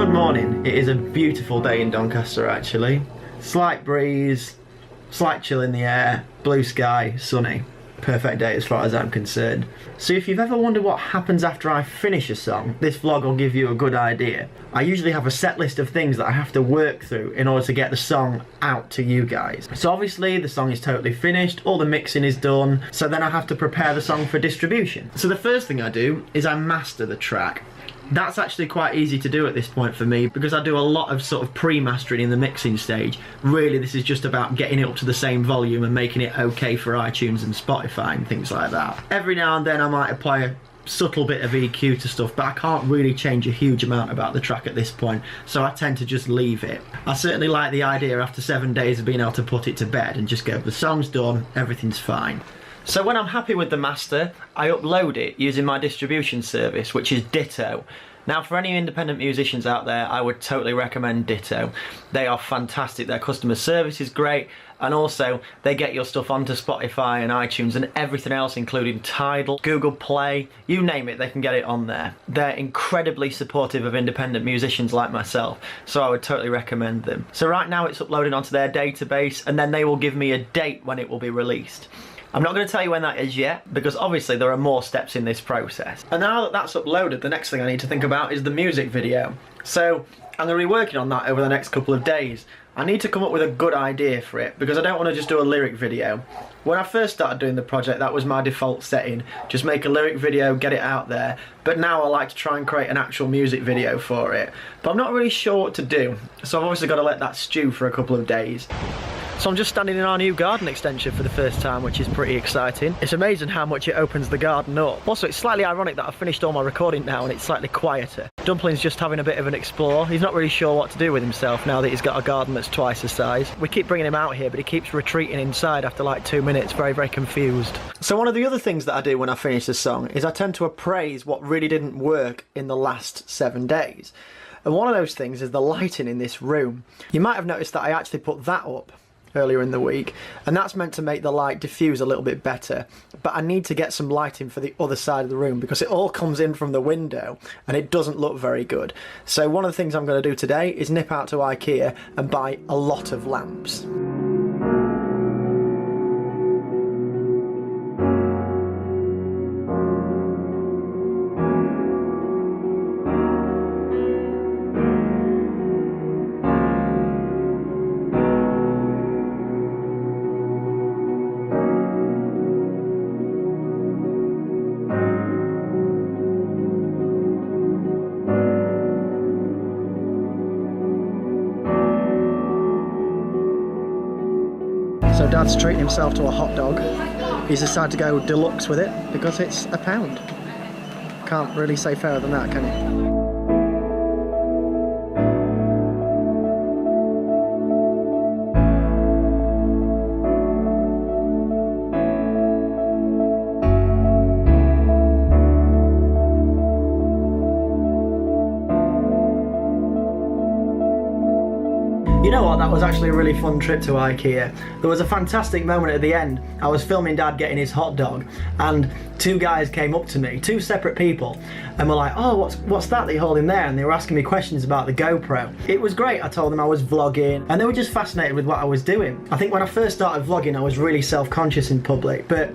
Good morning. It is a beautiful day in Doncaster actually. Slight breeze, slight chill in the air, blue sky, sunny. Perfect day as far as I'm concerned. So if you've ever wondered what happens after I finish a song, this vlog will give you a good idea. I usually have a set list of things that I have to work through in order to get the song out to you guys. So obviously the song is totally finished, all the mixing is done, so then I have to prepare the song for distribution. So the first thing I do is I master the track. That's actually quite easy to do at this point for me because I do a lot of sort of pre-mastering in the mixing stage. Really, this is just about getting it up to the same volume and making it okay for iTunes and Spotify and things like that. Every now and then I might apply a subtle bit of EQ to stuff, but I can't really change a huge amount about the track at this point, so I tend to just leave it. I certainly like the idea after 7 days of being able to put it to bed and just go, the song's done, everything's fine. So when I'm happy with the master, I upload it using my distribution service, which is Ditto. Now for any independent musicians out there, I would totally recommend Ditto. They are fantastic, their customer service is great, and also they get your stuff onto Spotify and iTunes and everything else, including Tidal, Google Play, you name it, they can get it on there. They're incredibly supportive of independent musicians like myself, so I would totally recommend them. So right now it's uploaded onto their database, and then they will give me a date when it will be released. I'm not going to tell you when that is yet, because obviously there are more steps in this process. And now that that's uploaded, the next thing I need to think about is the music video. So I'm going to be working on that over the next couple of days. I need to come up with a good idea for it, because I don't want to just do a lyric video. When I first started doing the project, that was my default setting. Just make a lyric video, get it out there. But now I like to try and create an actual music video for it. But I'm not really sure what to do, so I've obviously got to let that stew for a couple of days. So I'm just standing in our new garden extension for the first time, which is pretty exciting. It's amazing how much it opens the garden up. Also, it's slightly ironic that I've finished all my recording now and it's slightly quieter. Dumpling's just having a bit of an explore. He's not really sure what to do with himself now that he's got a garden that's twice the size. We keep bringing him out here, but he keeps retreating inside after like 2 minutes, very, very confused. So one of the other things that I do when I finish a song is I tend to appraise what really didn't work in the last 7 days. And one of those things is the lighting in this room. You might have noticed that I actually put that up earlier in the week, and that's meant to make the light diffuse a little bit better, but I need to get some lighting for the other side of the room because it all comes in from the window and it doesn't look very good. So one of the things I'm going to do today is nip out to IKEA and buy a lot of lamps. So Dad's treating himself to a hot dog. He's decided to go deluxe with it because it's £1. Can't really say fairer than that, can you? You know what, that was actually a really fun trip to IKEA. There was a fantastic moment at the end. I was filming Dad getting his hot dog and 2 guys came up to me, 2 separate people, and were like, oh, what's that you're holding there? And they were asking me questions about the GoPro. It was great. I told them I was vlogging and they were just fascinated with what I was doing. I think when I first started vlogging I was really self-conscious in public, but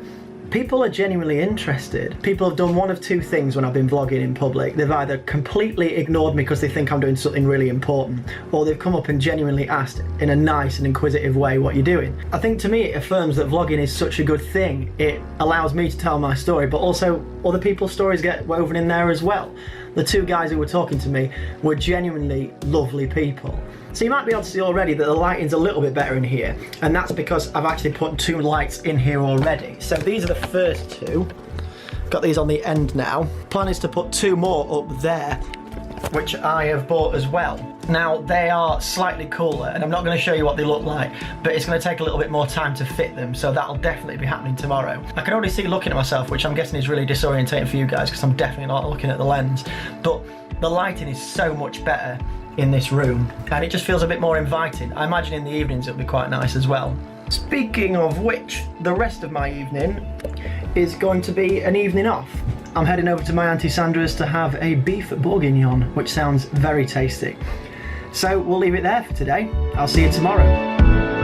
people are genuinely interested. People have done one of 2 things when I've been vlogging in public. They've either completely ignored me because they think I'm doing something really important, or they've come up and genuinely asked in a nice and inquisitive way what you're doing. I think to me it affirms that vlogging is such a good thing. It allows me to tell my story, but also other people's stories get woven in there as well. The 2 guys who were talking to me were genuinely lovely people. So you might be able to see already that the lighting's a little bit better in here, and that's because I've actually put 2 lights in here already. So these are the first 2. Got these on the end now. Plan is to put 2 more up there, which I have bought as well. Now they are slightly cooler, and I'm not going to show you what they look like, but it's going to take a little bit more time to fit them, so that'll definitely be happening tomorrow. I can already see looking at myself, which I'm guessing is really disorientating for you guys because I'm definitely not looking at the lens, but the lighting is so much better in this room and it just feels a bit more inviting. I imagine in the evenings it'll be quite nice as well. Speaking of which, the rest of my evening is going to be an evening off. I'm heading over to my Auntie Sandra's to have a beef bourguignon, which sounds very tasty. So we'll leave it there for today. I'll see you tomorrow.